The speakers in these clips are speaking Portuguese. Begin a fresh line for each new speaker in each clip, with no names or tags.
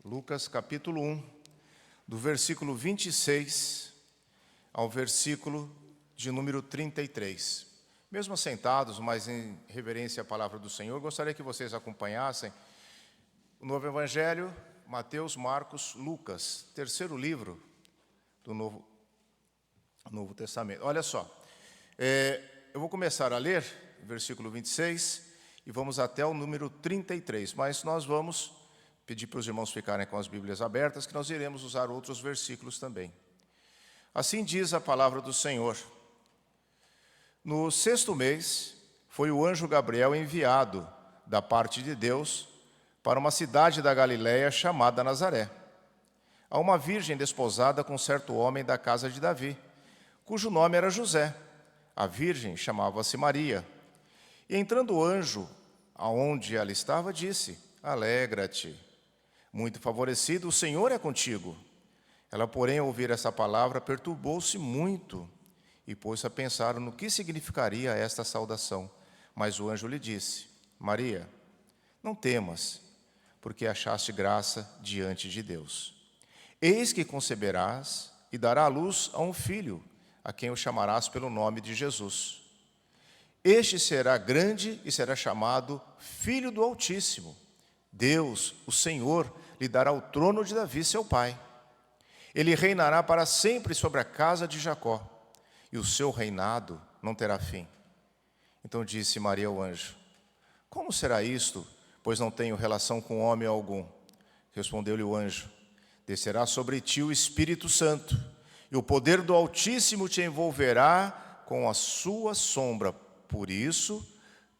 Lucas capítulo 1, do versículo 26 ao versículo de número 33. Mesmo assentados, mas em reverência à palavra do Senhor, gostaria que vocês acompanhassem o Novo Evangelho, Mateus, Marcos, Lucas, terceiro livro do Novo Testamento. Olha só, eu vou começar a ler o versículo 26 e vamos até o número 33, mas nós vamos pedir para os irmãos ficarem com as Bíblias abertas, que nós iremos usar outros versículos também. Assim diz a palavra do Senhor. No 6º mês, foi o anjo Gabriel enviado da parte de Deus para uma cidade da Galiléia chamada Nazaré, a uma virgem desposada com certo homem da casa de Davi, cujo nome era José. A virgem chamava-se Maria. E entrando o anjo aonde ela estava, disse: Alegra-te, muito favorecido, o Senhor é contigo. Ela, porém, ao ouvir essa palavra, perturbou-se muito e pôs-se a pensar no que significaria esta saudação. Mas o anjo lhe disse: Maria, não temas, porque achaste graça diante de Deus. Eis que conceberás e dará à luz a um filho, a quem o chamarás pelo nome de Jesus. Este será grande e será chamado Filho do Altíssimo. Deus, o Senhor, lhe dará o trono de Davi, seu pai. Ele reinará para sempre sobre a casa de Jacó, e o seu reinado não terá fim. Então disse Maria ao anjo: Como será isto, pois não tenho relação com homem algum? Respondeu-lhe o anjo: Descerá sobre ti o Espírito Santo, e o poder do Altíssimo te envolverá com a sua sombra. Por isso,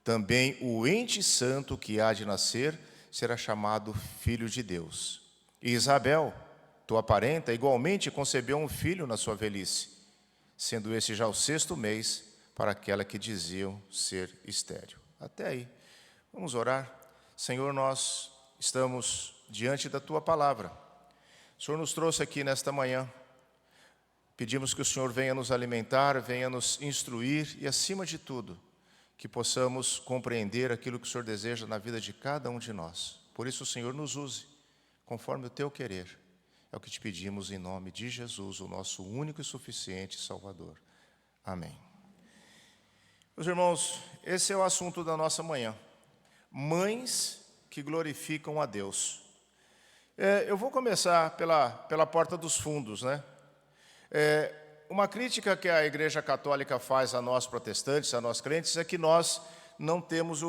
também o ente santo que há de nascer será chamado Filho de Deus. E Isabel, tua parenta, igualmente concebeu um filho na sua velhice, sendo esse já o 6º mês para aquela que diziam ser estéril. Até aí. Vamos orar. Senhor, nós estamos diante da tua palavra. O Senhor nos trouxe aqui nesta manhã. Pedimos que o Senhor venha nos alimentar, venha nos instruir e, acima de tudo, que possamos compreender aquilo que o Senhor deseja na vida de cada um de nós. Por isso, o Senhor nos use, conforme o teu querer. É o que te pedimos em nome de Jesus, o nosso único e suficiente Salvador. Amém. Meus irmãos, esse é o assunto da nossa manhã. Mães que glorificam a Deus. Eu vou começar pela porta dos fundos, né? Uma crítica que a Igreja Católica faz a nós protestantes, a nós crentes, é que nós não temos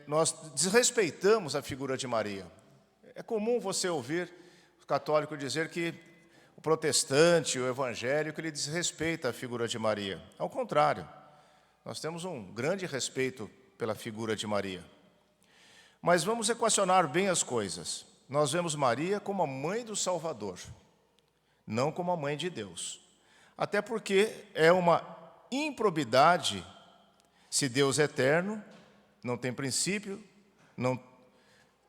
nós desrespeitamos a figura de Maria. É comum você ouvir o católico dizer que o protestante, o evangélico, ele desrespeita a figura de Maria. Ao contrário, nós temos um grande respeito pela figura de Maria. Mas vamos equacionar bem as coisas. Nós vemos Maria como a mãe do Salvador, não como a mãe de Deus. Até porque é uma improbidade, se Deus é eterno, não tem princípio,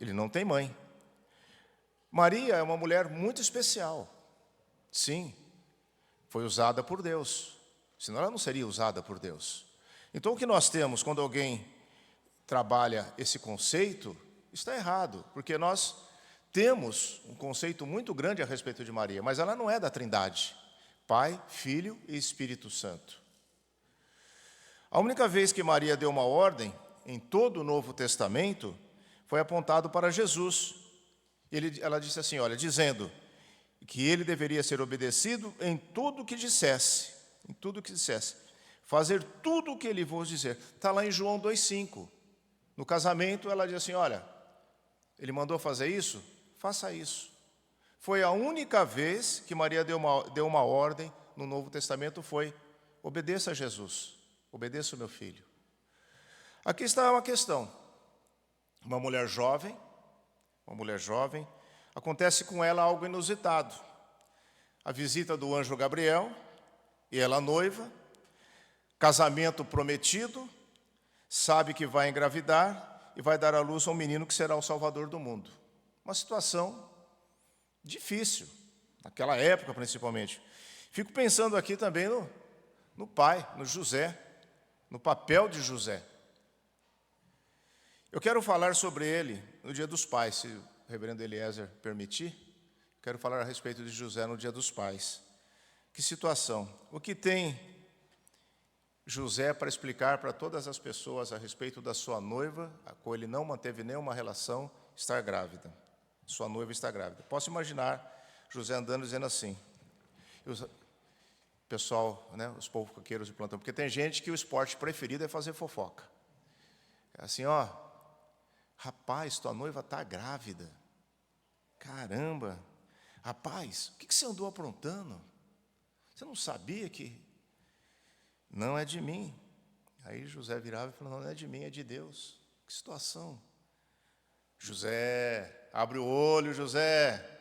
ele não tem mãe. Maria é uma mulher muito especial. Sim, foi usada por Deus, senão ela não seria usada por Deus. Então o que nós temos quando alguém trabalha esse conceito, está errado, porque nós temos um conceito muito grande a respeito de Maria, mas ela não é da Trindade, Pai, Filho e Espírito Santo. A única vez que Maria deu uma ordem, em todo o Novo Testamento, foi apontado para Jesus. Ela disse assim, olha, dizendo que ele deveria ser obedecido em tudo o que dissesse, fazer tudo o que ele vos dizer. Está lá em João 2,5. No casamento, ela diz assim, olha, ele mandou fazer isso? Faça isso. Foi a única vez que Maria deu uma ordem no Novo Testamento, foi: obedeça a Jesus, obedeça o meu filho. Aqui está uma questão. Uma mulher jovem, acontece com ela algo inusitado. A visita do anjo Gabriel, e ela noiva, casamento prometido, sabe que vai engravidar e vai dar à luz a um menino que será o Salvador do mundo. Uma situação difícil, naquela época principalmente. Fico pensando aqui também no pai, no José, no papel de José. Eu quero falar sobre ele no Dia dos Pais. o reverendo Eliezer permitir, quero falar a respeito de José no Dia dos Pais. Que situação? O que tem José para explicar para todas as pessoas a respeito da sua noiva, a qual ele não manteve nenhuma relação, estar grávida? Sua noiva está grávida. Posso imaginar José andando dizendo assim, pessoal, né, os fofoqueiros de plantão, porque tem gente que o esporte preferido é fazer fofoca. É assim, ó, rapaz, tua noiva está grávida. Caramba, rapaz, o que você andou aprontando? Você não sabia que não é de mim? Aí José virava e falava, não é de mim, é de Deus. Que situação. José, abre o olho, José.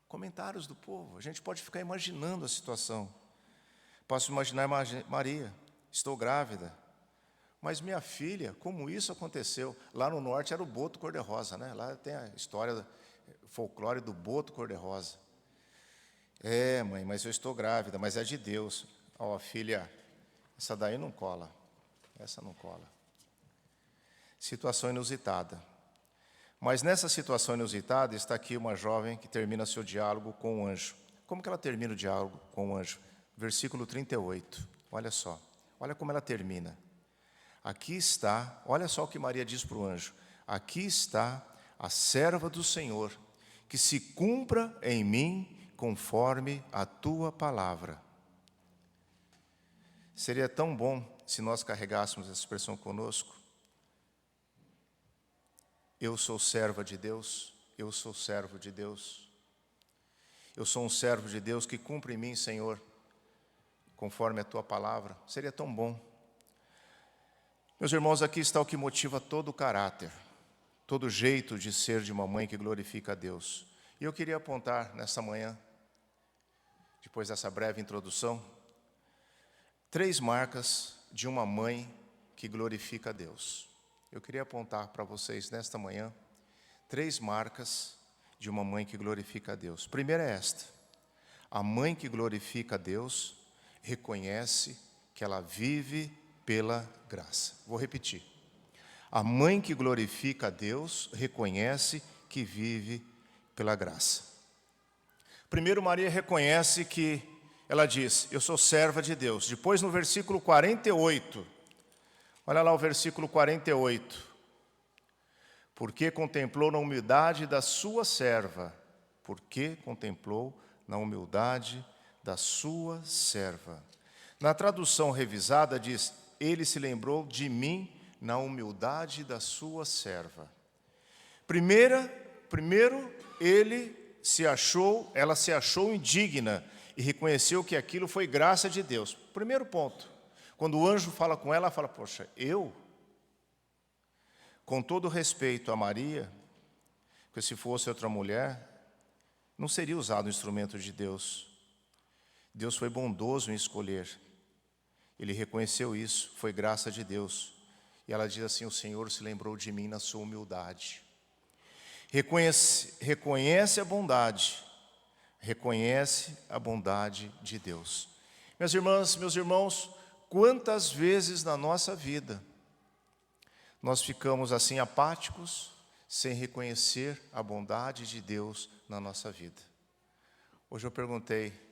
Comentários do povo, a gente pode ficar imaginando a situação. Posso imaginar Maria, estou grávida. Mas minha filha, como isso aconteceu? Lá no norte era o boto cor-de-rosa, né? Lá tem a história, folclore do boto cor-de-rosa. É, mãe, mas eu estou grávida, mas é de Deus. Ó, filha, essa daí não cola. Essa não cola. Situação inusitada. Mas nessa situação inusitada está aqui uma jovem que termina seu diálogo com o anjo. Como que ela termina o diálogo com o anjo? Versículo 38. Olha só. Olha como ela termina. Aqui está, olha só o que Maria diz para o anjo. Aqui está a serva do Senhor, que se cumpra em mim conforme a tua palavra. Seria tão bom se nós carregássemos essa expressão conosco. Eu sou serva de Deus, eu sou servo de Deus. Eu sou um servo de Deus que cumpre em mim, Senhor, conforme a tua palavra. Seria tão bom. Meus irmãos, aqui está o que motiva todo o caráter, todo o jeito de ser de uma mãe que glorifica a Deus. E eu queria apontar nessa manhã, depois dessa breve introdução, 3 marcas de uma mãe que glorifica a Deus. Eu queria apontar para vocês nesta manhã 3 marcas de uma mãe que glorifica a Deus. Primeira é esta: a mãe que glorifica a Deus reconhece que ela vive pela graça. Vou repetir. A mãe que glorifica a Deus reconhece que vive pela graça. Primeiro, Maria reconhece que ela diz, eu sou serva de Deus. Depois, no versículo 48, olha lá o versículo 48. Porque contemplou na humildade da sua serva. Porque contemplou na humildade da sua serva. Na tradução revisada diz, ele se lembrou de mim na humildade da sua serva. Primeiro, ela se achou indigna e reconheceu que aquilo foi graça de Deus. Primeiro ponto, quando o anjo fala com ela fala, poxa, eu, com todo respeito a Maria, porque se fosse outra mulher, não seria usado o instrumento de Deus. Deus foi bondoso em escolher. Ele reconheceu isso, foi graça de Deus. E ela diz assim, o Senhor se lembrou de mim na sua humildade. Reconhece a bondade. Reconhece a bondade de Deus. Minhas irmãs, meus irmãos, quantas vezes na nossa vida nós ficamos assim apáticos, sem reconhecer a bondade de Deus na nossa vida. Hoje eu perguntei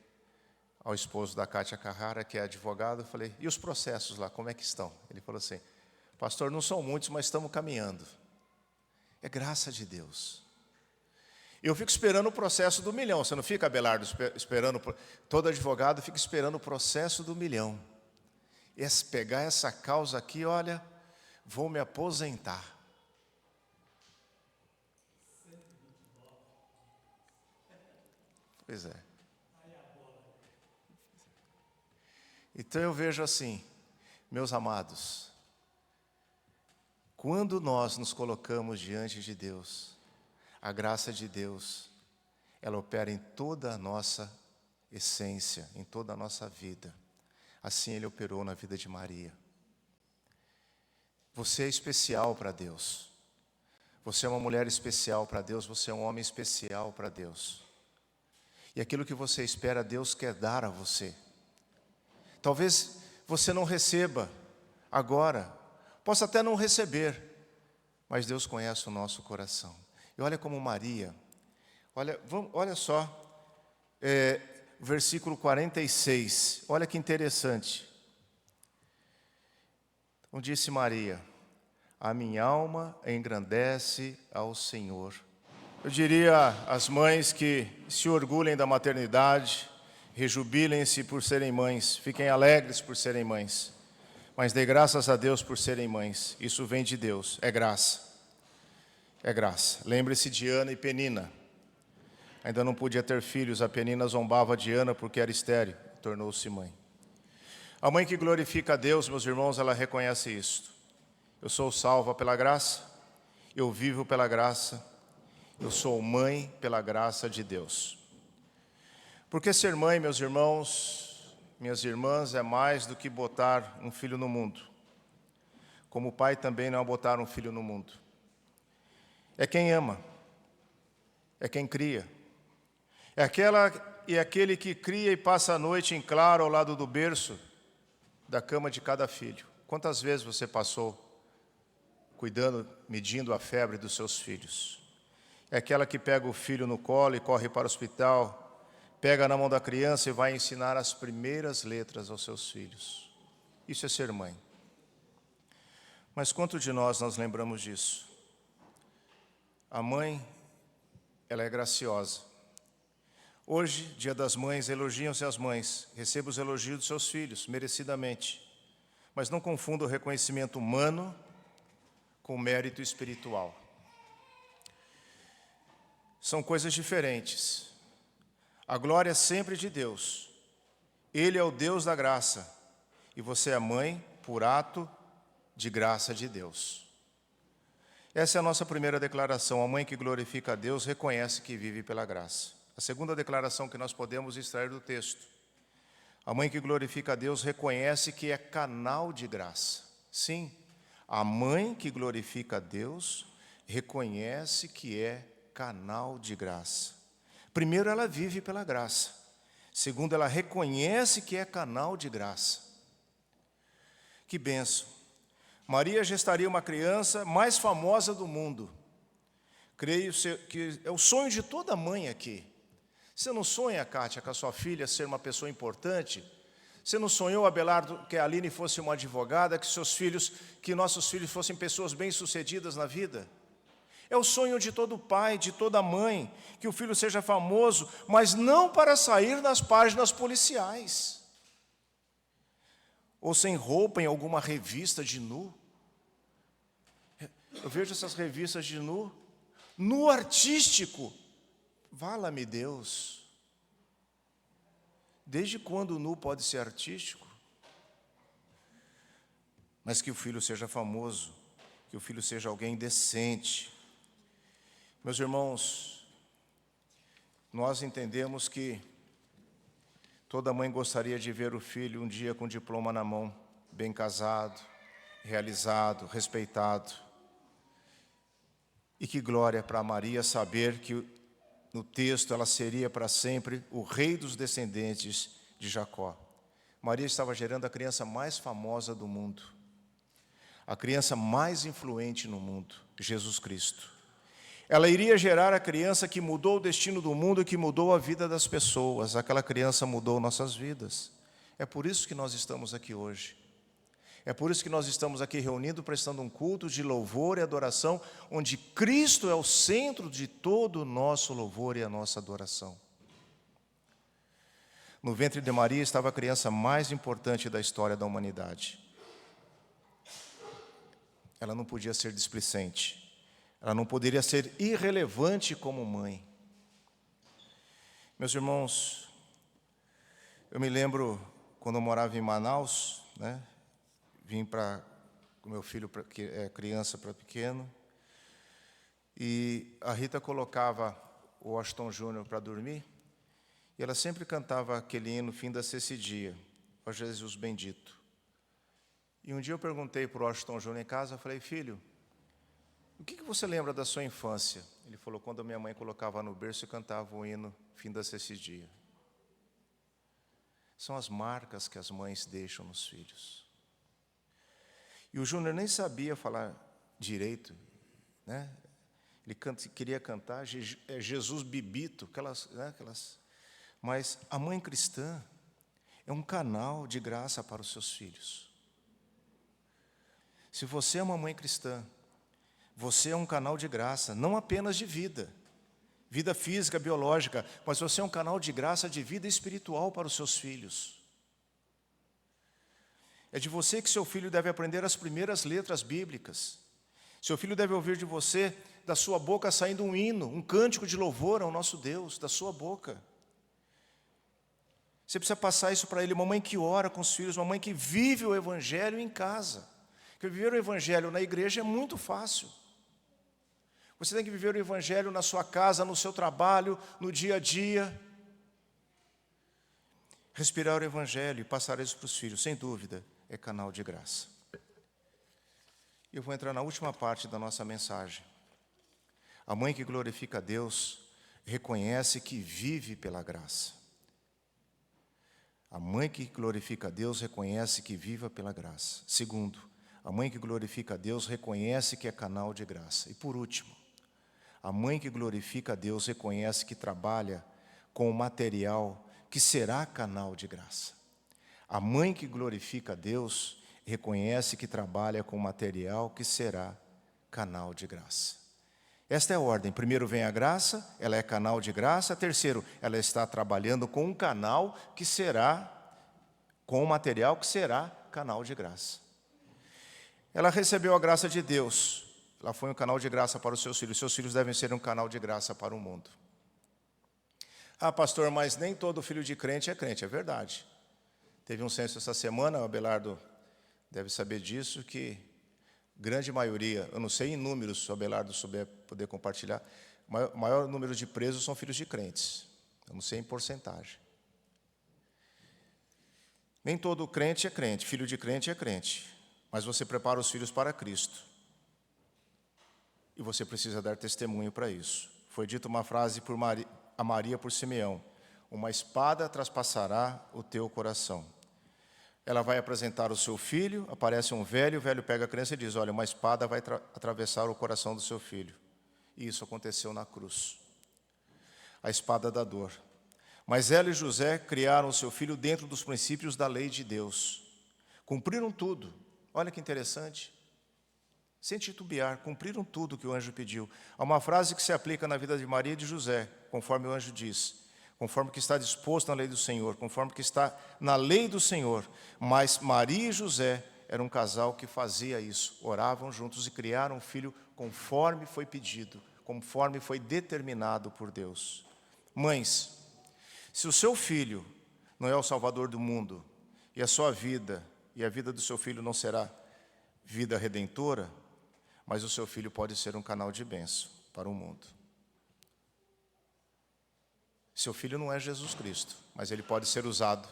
ao esposo da Cátia Carrara, que é advogado, eu falei, e os processos lá, como é que estão? Ele falou assim, pastor, não são muitos, mas estamos caminhando. É graça de Deus. Eu fico esperando o processo do milhão, você não fica, Abelardo, esperando, todo advogado fica esperando o processo do milhão. Pegar essa causa aqui, olha, vou me aposentar. Pois é. Então eu vejo assim, meus amados, quando nós nos colocamos diante de Deus, a graça de Deus, ela opera em toda a nossa essência, em toda a nossa vida. Assim Ele operou na vida de Maria. Você é especial para Deus. Você é uma mulher especial para Deus, você é um homem especial para Deus. E aquilo que você espera, Deus quer dar a você. Talvez você não receba agora, possa até não receber, mas Deus conhece o nosso coração. E olha como Maria, olha só, versículo 46, olha que interessante. Então disse Maria: a minha alma engrandece ao Senhor. Eu diria às mães que se orgulhem da maternidade, rejubilem-se por serem mães, fiquem alegres por serem mães, mas dê graças a Deus por serem mães. Isso vem de Deus, é graça. É graça. Lembre-se de Ana e Penina. Ainda não podia ter filhos, a Penina zombava de Ana porque era estéril, tornou-se mãe. A mãe que glorifica a Deus, meus irmãos, ela reconhece isto. Eu sou salva pela graça, eu vivo pela graça, eu sou mãe pela graça de Deus. Porque ser mãe, meus irmãos, minhas irmãs, é mais do que botar um filho no mundo. Como pai também não é botar um filho no mundo. É quem ama, é quem cria, é aquele que cria e passa a noite em claro ao lado do berço, da cama de cada filho. Quantas vezes você passou cuidando, medindo a febre dos seus filhos? É aquela que pega o filho no colo e corre para o hospital, pega na mão da criança e vai ensinar as primeiras letras aos seus filhos. Isso é ser mãe. Mas quanto de nós lembramos disso? A mãe, ela é graciosa. Hoje, Dia das Mães, elogiam-se as mães. Receba os elogios dos seus filhos, merecidamente. Mas não confunda o reconhecimento humano com o mérito espiritual. São coisas diferentes. A glória é sempre de Deus. Ele é o Deus da graça. E você é mãe por ato de graça de Deus. Essa é a nossa primeira declaração. A mãe que glorifica a Deus reconhece que vive pela graça. A segunda declaração que nós podemos extrair do texto: a mãe que glorifica a Deus reconhece que é canal de graça. Sim, a mãe que glorifica a Deus reconhece que é canal de graça. Primeiro, ela vive pela graça. Segundo, ela reconhece que é canal de graça. Que bênção! Maria gestaria uma criança mais famosa do mundo. Creio que é o sonho de toda mãe aqui. Você não sonha, Kátia, com a sua filha ser uma pessoa importante? Você não sonhou, Abelardo, que a Aline fosse uma advogada, que nossos filhos fossem pessoas bem-sucedidas na vida? É o sonho de todo pai, de toda mãe, que o filho seja famoso, mas não para sair nas páginas policiais, ou sem roupa em alguma revista de nu. Eu vejo essas revistas de nu artístico. Vala-me Deus. Desde quando o nu pode ser artístico? Mas que o filho seja famoso, que o filho seja alguém decente. Meus irmãos, nós entendemos que toda mãe gostaria de ver o filho um dia com diploma na mão, bem casado, realizado, respeitado. E que glória para Maria saber que no texto ela seria para sempre o rei dos descendentes de Jacó. Maria estava gerando a criança mais famosa do mundo, a criança mais influente no mundo, Jesus Cristo. Ela iria gerar a criança que mudou o destino do mundo e que mudou a vida das pessoas. Aquela criança mudou nossas vidas. É por isso que nós estamos aqui hoje. É por isso que nós estamos aqui reunidos, prestando um culto de louvor e adoração, onde Cristo é o centro de todo o nosso louvor e a nossa adoração. No ventre de Maria estava a criança mais importante da história da humanidade. Ela não podia ser displicente. Ela não poderia ser irrelevante como mãe. Meus irmãos, eu me lembro quando eu morava em Manaus, vim com meu filho, que é criança para pequeno, e a Rita colocava o Washington Júnior para dormir, e ela sempre cantava aquele hino, Fim da Dia, ó Jesus bendito. E um dia eu perguntei para o Washington Júnior em casa, eu falei: filho, o que você lembra da sua infância? Ele falou: quando a minha mãe colocava no berço e cantava o hino, Fim da Dia. São as marcas que as mães deixam nos filhos. E o Júnior nem sabia falar direito, queria cantar Jesus Bibito, aquelas. Mas a mãe cristã é um canal de graça para os seus filhos. Se você é uma mãe cristã, você é um canal de graça, não apenas de vida física, biológica, mas você é um canal de graça de vida espiritual para os seus filhos. É de você que seu filho deve aprender as primeiras letras bíblicas. Seu filho deve ouvir de você, da sua boca saindo um hino, um cântico de louvor ao nosso Deus, da sua boca. Você precisa passar isso para ele, uma mãe que ora com os filhos, uma mãe que vive o Evangelho em casa. Porque viver o Evangelho na igreja é muito fácil. Você tem que viver o Evangelho na sua casa, no seu trabalho, no dia a dia. Respirar o Evangelho e passar isso para os filhos, sem dúvida, é canal de graça. Eu vou entrar na última parte da nossa mensagem. A mãe que glorifica a Deus reconhece que vive pela graça. A mãe que glorifica a Deus reconhece que viva pela graça. Segundo, a mãe que glorifica a Deus reconhece que é canal de graça. E por último, a mãe que glorifica a Deus reconhece que trabalha com o material que será canal de graça. A mãe que glorifica a Deus reconhece que trabalha com o material que será canal de graça. Esta é a ordem. Primeiro vem a graça, ela é canal de graça. Terceiro, ela está trabalhando com um canal que será, com um material que será canal de graça. Ela recebeu a graça de Deus. Ela foi um canal de graça para os seus filhos. Seus filhos devem ser um canal de graça para o mundo. Ah, pastor, mas nem todo filho de crente é crente. É verdade. Teve um censo essa semana, o Abelardo deve saber disso, que grande maioria, eu não sei em números, se o Abelardo souber poder compartilhar, o maior número de presos são filhos de crentes. Eu não sei em porcentagem. Nem todo crente é crente, filho de crente é crente. Mas você prepara os filhos para Cristo. E você precisa dar testemunho para isso. Foi dita uma frase a Maria por Simeão: uma espada traspassará o teu coração. Ela vai apresentar o seu filho, aparece um velho, o velho pega a criança e diz: olha, uma espada vai atravessar o coração do seu filho. E isso aconteceu na cruz. A espada da dor. Mas ela e José criaram o seu filho dentro dos princípios da lei de Deus. Cumpriram tudo. Olha que interessante. Sem titubear, cumpriram tudo que o anjo pediu. Há uma frase que se aplica na vida de Maria e de José, conforme o anjo diz: conforme que está disposto na lei do Senhor, conforme que está na lei do Senhor. Mas Maria e José eram um casal que fazia isso, oravam juntos e criaram um filho conforme foi pedido, conforme foi determinado por Deus. Mães, se o seu filho não é o Salvador do mundo, e a sua vida e a vida do seu filho não será vida redentora, mas o seu filho pode ser um canal de bênção para o mundo. Seu filho não é Jesus Cristo, mas ele pode ser usado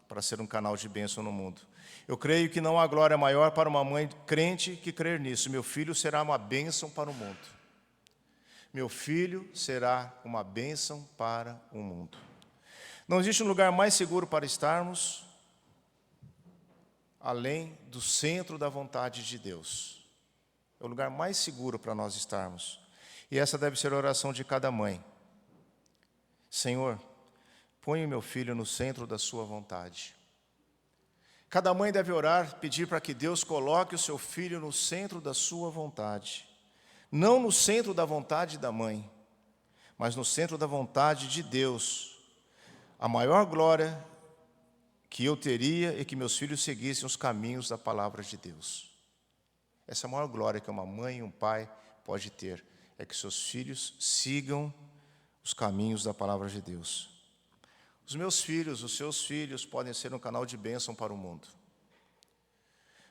para ser um canal de bênção no mundo. Eu creio que não há glória maior para uma mãe crente que crer nisso. Meu filho será uma bênção para o mundo. Meu filho será uma bênção para o mundo. Não existe um lugar mais seguro para estarmos além do centro da vontade de Deus. É o lugar mais seguro para nós estarmos. E essa deve ser a oração de cada mãe. Senhor, põe o meu filho no centro da sua vontade. Cada mãe deve orar, pedir para que Deus coloque o seu filho no centro da sua vontade. Não no centro da vontade da mãe, mas no centro da vontade de Deus. A maior glória que eu teria é que meus filhos seguissem os caminhos da palavra de Deus. Essa é a maior glória que uma mãe e um pai pode ter, é que seus filhos sigam os caminhos da palavra de Deus. Os meus filhos, os seus filhos podem ser um canal de bênção para o mundo.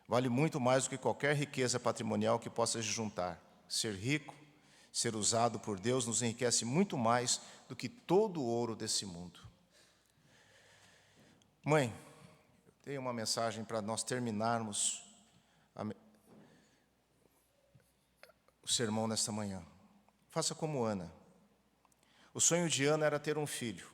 Vale muito mais do que qualquer riqueza patrimonial que possa se juntar. Ser rico, ser usado por Deus nos enriquece muito mais do que todo o ouro desse mundo. Mãe, eu tenho uma mensagem para nós terminarmos o sermão nesta manhã. Faça como Ana. O sonho de Ana era ter um filho.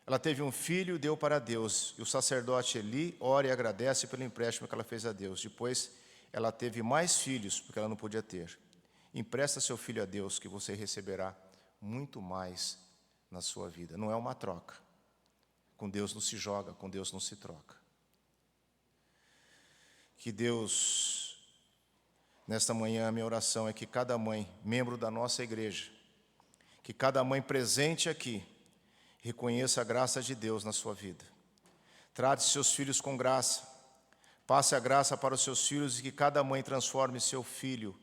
Ela teve um filho e deu para Deus. E o sacerdote Eli ora e agradece pelo empréstimo que ela fez a Deus. Depois, ela teve mais filhos, porque ela não podia ter. empresta seu filho a Deus, que você receberá muito mais na sua vida. Não é uma troca. Com Deus não se joga, com Deus não se troca. Que Deus, nesta manhã, a minha oração é que cada mãe, membro da nossa igreja, que cada mãe presente aqui, reconheça a graça de Deus na sua vida. Trate seus filhos com graça. Passe a graça para os seus filhos e que cada mãe transforme seu filho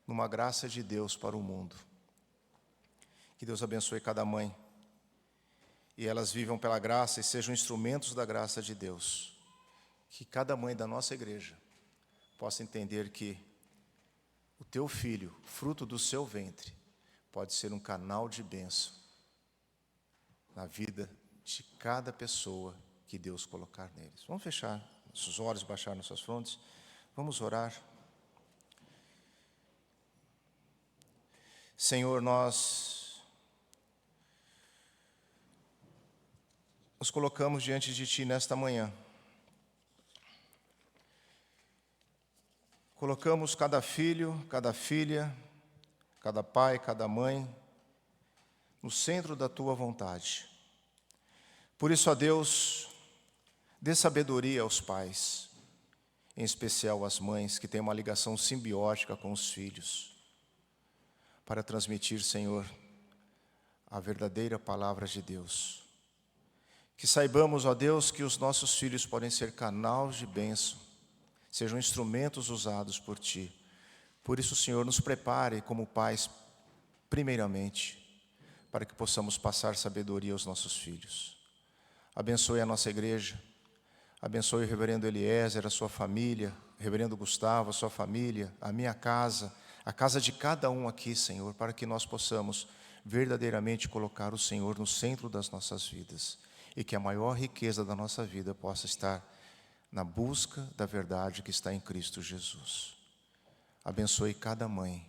numa graça de Deus para o mundo. Que Deus abençoe cada mãe e elas vivam pela graça e sejam instrumentos da graça de Deus. Que cada mãe da nossa igreja possa entender que o teu filho, fruto do seu ventre, pode ser um canal de bênção na vida de cada pessoa que Deus colocar neles. Vamos fechar nossos olhos, baixar nossas frontes. Vamos orar. Senhor, nós nos colocamos diante de Ti nesta manhã. Colocamos cada filho, cada filha, cada pai, cada mãe, no centro da Tua vontade. Por isso, ó Deus, dê sabedoria aos pais, em especial às mães, que têm uma ligação simbiótica com os filhos, para transmitir, Senhor, a verdadeira palavra de Deus. Que saibamos, ó Deus, que os nossos filhos podem ser canais de bênção, sejam instrumentos usados por Ti. Por isso, Senhor, nos prepare como pais, primeiramente, para que possamos passar sabedoria aos nossos filhos. Abençoe a nossa igreja, abençoe o reverendo Eliezer, a sua família, o reverendo Gustavo, a sua família, a minha casa, a casa de cada um aqui, Senhor, para que nós possamos verdadeiramente colocar o Senhor no centro das nossas vidas e que a maior riqueza da nossa vida possa estar na busca da verdade que está em Cristo Jesus. Abençoe cada mãe,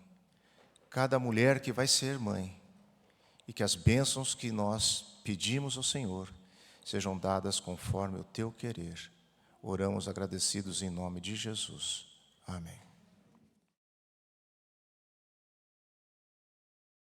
cada mulher que vai ser mãe, e que as bênçãos que nós pedimos ao Senhor sejam dadas conforme o Teu querer. Oramos agradecidos em nome de Jesus. Amém.